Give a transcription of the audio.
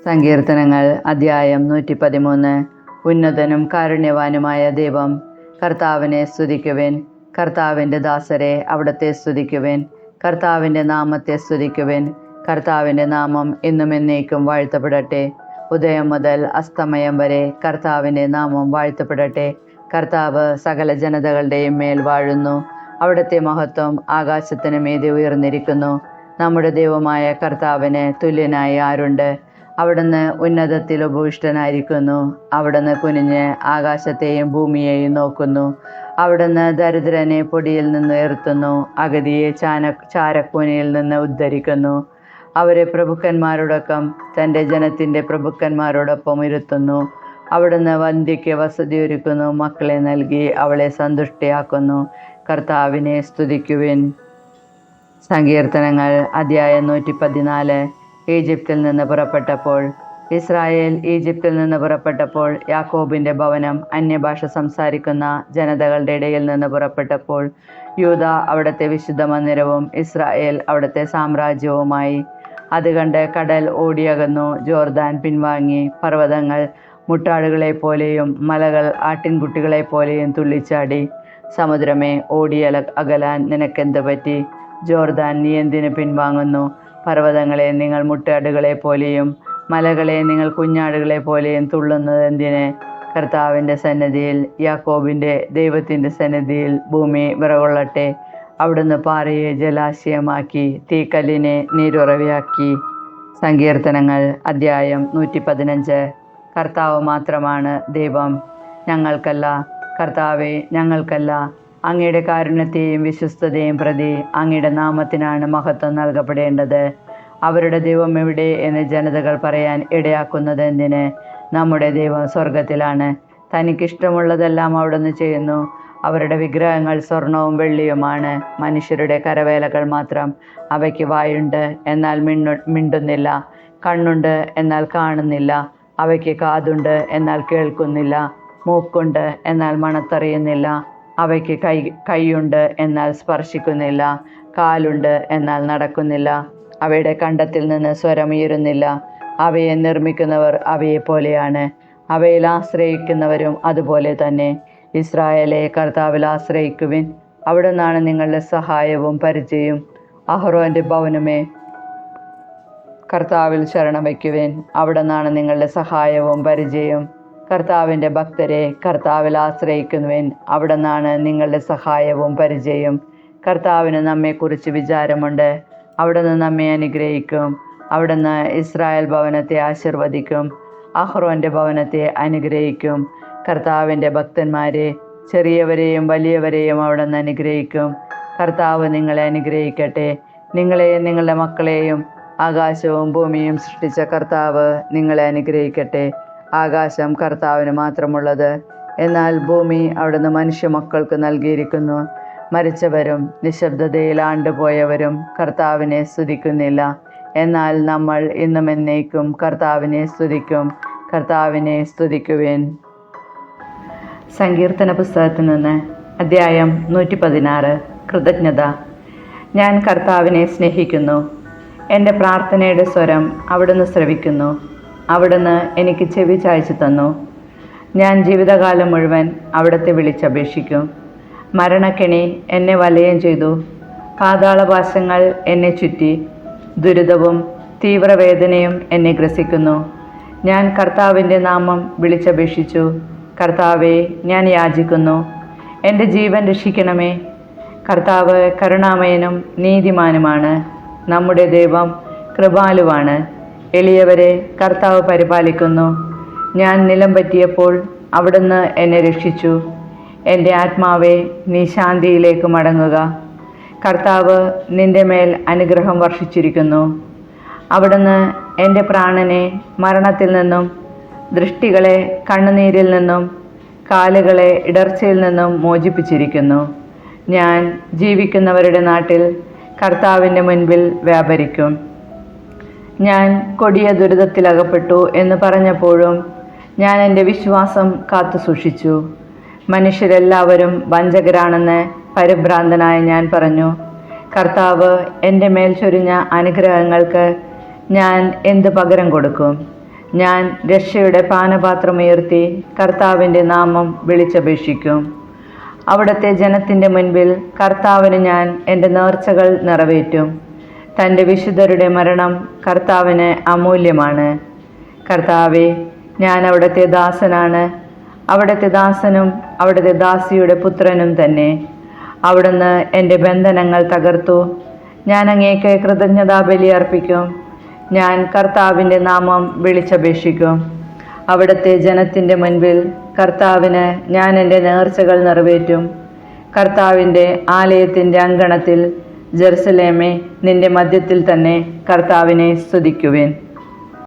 സങ്കീർത്തനങ്ങൾ അധ്യായം 113. ഉന്നതനും കാരുണ്യവാനുമായ ദൈവം. കർത്താവിനെ സ്തുതിക്കുവിൻ. കർത്താവിൻ്റെ ദാസരെ അവിടുത്തെ സ്തുതിക്കുവിൻ. കർത്താവിൻ്റെ നാമത്തെ സ്തുതിക്കുവിൻ. കർത്താവിൻ്റെ നാമം എന്നും എന്നേക്കും വാഴ്ത്തപ്പെടട്ടെ. ഉദയം മുതൽ അസ്തമയം വരെ കർത്താവിൻ്റെ നാമം വാഴ്ത്തപ്പെടട്ടെ. കർത്താവ് സകല ജനതകളുടെയും മേൽ വാഴുന്നു. അവിടുത്തെ മഹത്വം ആകാശത്തിന് മീതെ ഉയർന്നിരിക്കുന്നു. നമ്മുടെ ദൈവമായ കർത്താവിന് തുല്യനായി ആരുണ്ട്? അവിടുന്ന് ഉന്നതത്തിൽ ഉപവിഷ്ടനായിരിക്കുന്നു. അവിടുന്ന് കുനിഞ്ഞ് ആകാശത്തെയും ഭൂമിയെയും നോക്കുന്നു. അവിടുന്ന് ദരിദ്രനെ പൊടിയിൽ നിന്ന് ഉയർത്തുന്നു, അഗതിയെ ചാരക്കൂനയിൽ നിന്ന് ഉദ്ധരിക്കുന്നു. അവരെ പ്രഭുക്കന്മാരോടൊപ്പം തൻ്റെ ജനത്തിൻ്റെ പ്രഭുക്കന്മാരോടൊപ്പം ഇരുത്തുന്നു. അവിടുന്ന് വന്ധ്യയ്ക്ക് വസതി ഒരുക്കുന്നു, മക്കളെ നൽകി അവളെ സന്തുഷ്ടിയാക്കുന്നു. കർത്താവിനെ സ്തുതിക്കുവിൻ. സങ്കീർത്തനങ്ങൾ അധ്യായം 114. ഈജിപ്തിൽ നിന്ന് പുറപ്പെട്ടപ്പോൾ. ഇസ്രായേൽ ഈജിപ്തിൽ നിന്ന് പുറപ്പെട്ടപ്പോൾ, യാക്കോബിൻ്റെ ഭവനം അന്യഭാഷ സംസാരിക്കുന്ന ജനതകളുടെ ഇടയിൽ നിന്ന് പുറപ്പെട്ടപ്പോൾ, യൂദ അവിടുത്തെ വിശുദ്ധ മന്ദിരവും ഇസ്രായേൽ അവിടുത്തെ സാമ്രാജ്യവുമായി. അത് കണ്ട് കടൽ ഓടിയകന്നു, ജോർദാൻ പിൻവാങ്ങി. പർവ്വതങ്ങൾ മുട്ടാടുകളെപ്പോലെയും മലകൾ ആട്ടിൻകുട്ടികളെപ്പോലെയും തുള്ളിച്ചാടി. സമുദ്രമേ, അകലാൻ നിനക്കെന്ത് പറ്റി? ജോർദാൻ, നീ എന്തിനു പിൻവാങ്ങുന്നു? പർവ്വതങ്ങളെ, നിങ്ങൾ മുട്ടാടുകളെപ്പോലെയും മലകളെ, നിങ്ങൾ കുഞ്ഞാടുകളെ പോലെയും തുള്ളുന്നത് എന്തിന്? കർത്താവിൻ്റെ സന്നിധിയിൽ, യാക്കോബിൻ്റെ ദൈവത്തിൻ്റെ സന്നിധിയിൽ ഭൂമി വിറകൊള്ളട്ടെ. അവിടുന്ന് പാറയെ ജലാശയമാക്കി, തീക്കല്ലിനെ നീരുറവയാക്കി. സങ്കീർത്തനങ്ങൾ അധ്യായം 115. കർത്താവ് മാത്രമാണ് ദൈവം, ഞങ്ങൾക്കല്ല. കർത്താവെ, ഞങ്ങൾക്കല്ല. അങ്ങയുടെ കാരുണ്യത്തെയും വിശ്വസ്തതയും പ്രതി അങ്ങയുടെ നാമത്തിനാണ് മഹത്വം നൽകപ്പെടേണ്ടത്. അവരുടെ ദൈവം എവിടെ എന്ന് ജനതകൾ പറയാൻ ഇടയാക്കുന്നത് എന്തിന്? നമ്മുടെ ദൈവം സ്വർഗത്തിലാണ്. തനിക്കിഷ്ടമുള്ളതെല്ലാം അവിടുന്ന് ചെയ്യുന്നു. അവരുടെ വിഗ്രഹങ്ങൾ സ്വർണവും വെള്ളിയുമാണ്, മനുഷ്യരുടെ കരവേലകൾ മാത്രം. അവയ്ക്ക് വായുണ്ട്, എന്നാൽ മിണ്ടുന്നില്ല. കണ്ണുണ്ട്, എന്നാൽ കാണുന്നില്ല. അവയ്ക്ക് കാതുണ്ട്, എന്നാൽ കേൾക്കുന്നില്ല. മൂക്കുണ്ട്, എന്നാൽ മണത്തറിയുന്നില്ല. അവയ്ക്ക് കൈയുണ്ട്, എന്നാൽ സ്പർശിക്കുന്നില്ല. കാലുണ്ട്, എന്നാൽ നടക്കുന്നില്ല. അവയുടെ കണ്ടത്തിൽ നിന്ന് സ്വരമുയരുന്നില്ല. അവയെ നിർമ്മിക്കുന്നവർ അവയെപ്പോലെയാണ്, അവയിൽ ആശ്രയിക്കുന്നവരും അതുപോലെ തന്നെ. ഇസ്രായേലെ, കർത്താവിൽ ആശ്രയിക്കുവിൻ. അവിടുന്നാണ് നിങ്ങളുടെ സഹായവും പരിചയും. അഹ്റോൻ്റെ ഭവനമേ, കർത്താവിൽ ശരണം വയ്ക്കുവിൻ. അവിടുന്നാണ് നിങ്ങളുടെ സഹായവും പരിചയും. കർത്താവിൻ്റെ ഭക്തരെ, കർത്താവിൽ ആശ്രയിക്കുന്നുവിൻ. അവിടുന്നാണ് നിങ്ങളുടെ സഹായവും പരിചയം. കർത്താവിന് നമ്മെക്കുറിച്ച് വിചാരമുണ്ട്. അവിടുന്ന് നമ്മെ അനുഗ്രഹിക്കും. അവിടുന്ന് ഇസ്രായേൽ ഭവനത്തെ ആശീർവദിക്കും, അഹ്റോൻ്റെ ഭവനത്തെ അനുഗ്രഹിക്കും. കർത്താവിൻ്റെ ഭക്തന്മാരെ, ചെറിയവരെയും വലിയവരെയും അവിടുന്ന് അനുഗ്രഹിക്കും. കർത്താവ് നിങ്ങളെ അനുഗ്രഹിക്കട്ടെ. നിങ്ങളെയും നിങ്ങളുടെ മക്കളെയും ആകാശവും ഭൂമിയും സൃഷ്ടിച്ച കർത്താവ് നിങ്ങളെ അനുഗ്രഹിക്കട്ടെ. ആകാശം കർത്താവിന് മാത്രമുള്ളത്, എന്നാൽ ഭൂമി അവിടുന്ന് മനുഷ്യ മക്കൾക്ക് നൽകിയിരിക്കുന്നു. മരിച്ചവരും നിശബ്ദതയിൽ ആണ്ടുപോയവരും കർത്താവിനെ സ്തുതിക്കുന്നില്ല. എന്നാൽ നമ്മൾ ഇന്നും എന്നേക്കും കർത്താവിനെ സ്തുതിക്കും. കർത്താവിനെ സ്തുതിക്കുവിൻ. സങ്കീർത്തന പുസ്തകത്തിൽ നിന്ന് അധ്യായം 116. കൃതജ്ഞത. ഞാൻ കർത്താവിനെ സ്നേഹിക്കുന്നു. എൻ്റെ പ്രാർത്ഥനയുടെ സ്വരം അവിടുന്ന് ശ്രവിക്കുന്നു. അവിടുന്ന് എനിക്ക് ചെവി ചായ്ച്ചു തന്നു. ഞാൻ ജീവിതകാലം മുഴുവൻ അവിടുത്തെ വിളിച്ചപേക്ഷിക്കും. മരണക്കെണി എന്നെ വലയം ചെയ്തു. പാതാളപാശങ്ങൾ എന്നെ ചുറ്റി. ദുരിതവും തീവ്രവേദനയും എന്നെ ഗ്രസിക്കുന്നു. ഞാൻ കർത്താവിൻ്റെ നാമം വിളിച്ചപേക്ഷിച്ചു. കർത്താവെ, ഞാൻ യാചിക്കുന്നു, എൻ്റെ ജീവൻ രക്ഷിക്കണമേ. കർത്താവ് കരുണാമയനും നീതിമാനുമാണ്. നമ്മുടെ ദൈവം കൃപാലുവാണ്. എളിയവരെ കർത്താവ് പരിപാലിക്കുന്നു. ഞാൻ നിലം പറ്റിയപ്പോൾ അവിടുന്ന് എന്നെ രക്ഷിച്ചു. എൻ്റെ ആത്മാവെ, നീ ശാന്തിയിലേക്ക് മടങ്ങുക. കർത്താവ് നിൻ്റെ മേൽ അനുഗ്രഹം വർഷിച്ചിരിക്കുന്നു. അവിടുന്ന് എൻ്റെ പ്രാണനെ മരണത്തിൽ നിന്നും, ദൃഷ്ടികളെ കണ്ണുനീരിൽ നിന്നും, കാലുകളെ ഇടർച്ചയിൽ നിന്നും മോചിപ്പിച്ചിരിക്കുന്നു. ഞാൻ ജീവിക്കുന്നവരുടെ നാട്ടിൽ കർത്താവിൻ്റെ മുൻപിൽ വ്യാപരിക്കും. ഞാൻ കൊടിയ ദുരിതത്തിലകപ്പെട്ടു എന്ന് പറഞ്ഞപ്പോഴും ഞാൻ എൻ്റെ വിശ്വാസം കാത്തു സൂക്ഷിച്ചു. മനുഷ്യരെല്ലാവരും വഞ്ചകരാണെന്ന് പരിഭ്രാന്തനായ ഞാൻ പറഞ്ഞു, കർത്താവ് എൻ്റെ മേൽ ചൊരിഞ്ഞ അനുഗ്രഹങ്ങൾക്ക് ഞാൻ എന്ത് പകരം കൊടുക്കും? ഞാൻ രക്ഷയുടെ പാനപാത്രമുയർത്തി കർത്താവിൻ്റെ നാമം വിളിച്ചപേക്ഷിക്കും. അവിടുത്തെ ജനത്തിൻ്റെ മുൻപിൽ കർത്താവിന് ഞാൻ എൻ്റെ നേർച്ചകൾ നിറവേറ്റും. തൻ്റെ വിശുദ്ധരുടെ മരണം കർത്താവിന് അമൂല്യമാണ്. കർത്താവെ, ഞാൻ അവിടുത്തെ ദാസനാണ്, അവിടുത്തെ ദാസനും അവിടുത്തെ ദാസിയുടെ പുത്രനും തന്നെ. അവിടുന്ന് എൻ്റെ ബന്ധനങ്ങൾ തകർത്തു. ഞാൻ അങ്ങേക്ക് കൃതജ്ഞതാബലി അർപ്പിക്കും. ഞാൻ കർത്താവിൻ്റെ നാമം വിളിച്ചപേക്ഷിക്കും. അവിടുത്തെ ജനത്തിൻ്റെ മുൻപിൽ കർത്താവിന് ഞാൻ എൻ്റെ നേർച്ചകൾ നിറവേറ്റും. കർത്താവിൻ്റെ ആലയത്തിൻ്റെ അങ്കണത്തിൽ ജെറുസലേമേ, നിന്റെ മധ്യത്തിൽ തന്നെ കർത്താവിനെ സ്തുതിക്കുവിൻ.